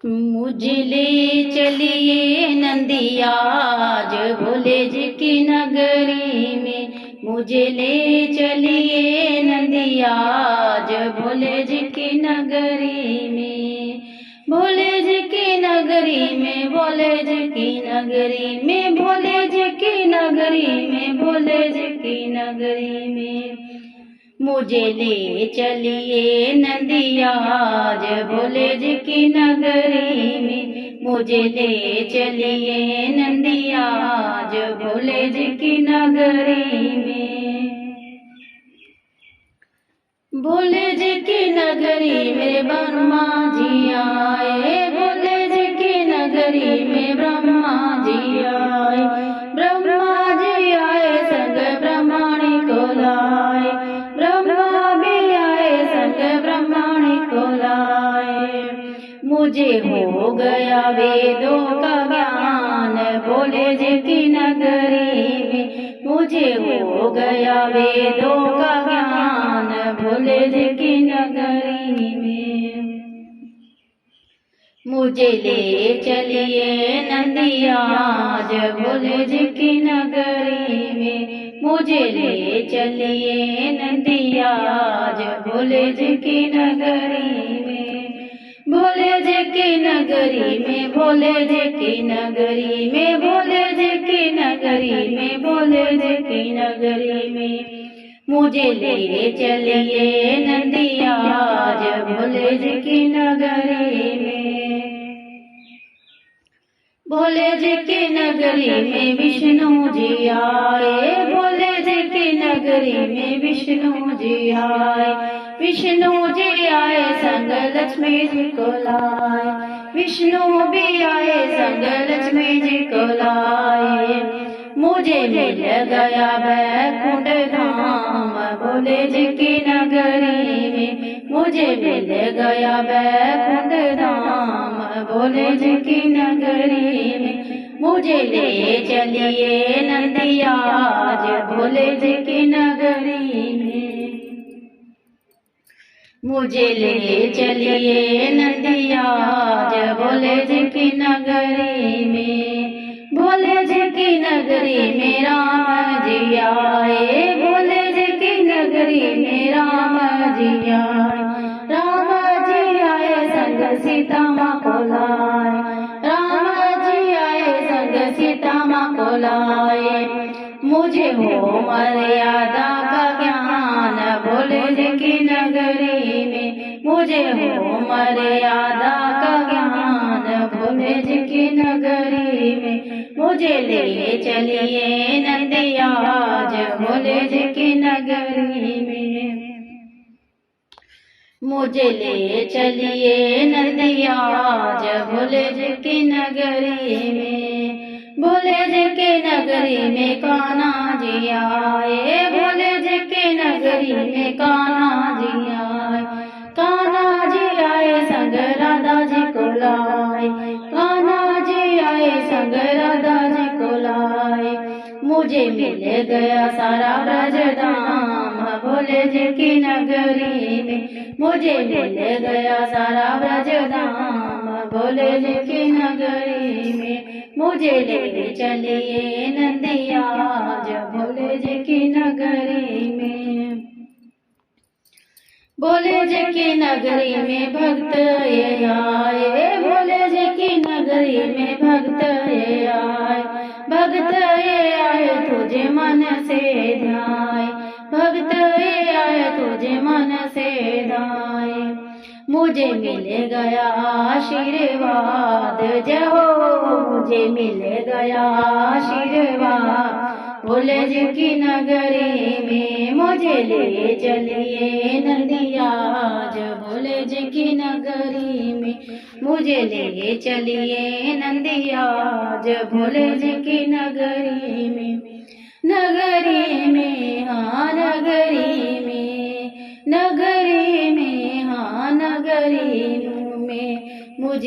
मुझे ले चलिए नंदिया आज भोले जी की नगरी में। मुझे ले चलिए नंदिया आज भोले जी की नगरी में। भोले जी की नगरी में, भोले जी की नगरी में, भोले जी की नगरी में, भोले जी की नगरी में। मुझे ले चलिए नंदिया आज भोले जी की नगरी में। मुझे ले चलिए नंदिया आज भोले जी की नगरी में। भोले जी की नगरी में ब्रह्मा जी आए। भोले जी की नगरी में ब्रह्मा जी आए। ब्रह्मा जी आए संग ब्रह्मणी को लाए। ब्रह्मा भी आए संग ब्रह्मणी को लाए। मुझे हो गया वेदों का ज्ञान भोले जी की नगरी में। मुझे हो गया वेदों का ज्ञान भोले जी की नगरी में। मुझे ले चलिए नंदिया आज भोले जी की नगरी में। मुझे ले चलिए नंदिया आज भोले जी की नगरी में। भोले जी की नगरी में, भोले जी की नगरी में, भोले जी की नगरी में, भोले जी की नगरी में। मुझे ले चलिए नंदिया आज भोले जी की नगरी में। भोले जी की नगरी में विष्णु जी आए। भोले जी की नगरी में विष्णु जी आए। विष्णु जी आए संग लक्ष्मी जी को लाए। विष्णु भी आए संग लक्ष्मी जी को लाए। मुझे मिल गया वैकुंठ धाम भोले जी की नगरी में। मुझे मिल गया वैकुंठ धाम भोले जी की नगरी में। मुझे ले चलिए नंदिया आज भोले जी की नगरी में। मुझे ले चलिए नंदिया आज भोले जी की नगरी में। भोले जी की नगरी में राम जी आए। भोले जी की नगरी में राम जी आए। राम जी आए संग सीता माँ को लाए। राम जी आए संग सीता माँ को लाए। मुझे हो मर्यादा का ज्ञान भोले जी की नगरी में। मुझे हो मर्यादा का ज्ञान भोले जी की नगरी में। मुझे ले चलिए नंदिया आज भोले जी की नगरी में। मुझे ले चलिए नंदिया आज भोले जी की नगरी में। भोले जी की नगरी में कान्हा जी आए। भोले जी की नगरी में कान्हा जी आए। कान्हा जी आए संग राधा जी को लाए। कान्हा जी आए संग राधा जी को लाए। मुझे मिल गया सारा ब्रज धाम भोले जी की नगरी में। मुझे मिल गया सारा ब्रज धाम भोले जी की नगरी में। मुझे ले चलिए नंदिया आज भोले जी की नगरी में। भोले जी की नगरी में भक्त ये आए। भोले जी की नगरी में भक्त ये आए। भक्त ये आए तुझे मन से ध्याए। भक्त ये आए तुझे मन से ध्याए। मुझे मिल गया आशीर्वाद जय हो। मुझे मिल गया आशीर्वाद भोले जी की नगरी में। मुझे ले चलिए नंदिया आज भोले जी की नगरी में। मुझे ले चलिए नंदिया आज भोले जी की नगरी में। नगरी में हाँ नगरी में, नगरी में हाँ नगरी में। मुझे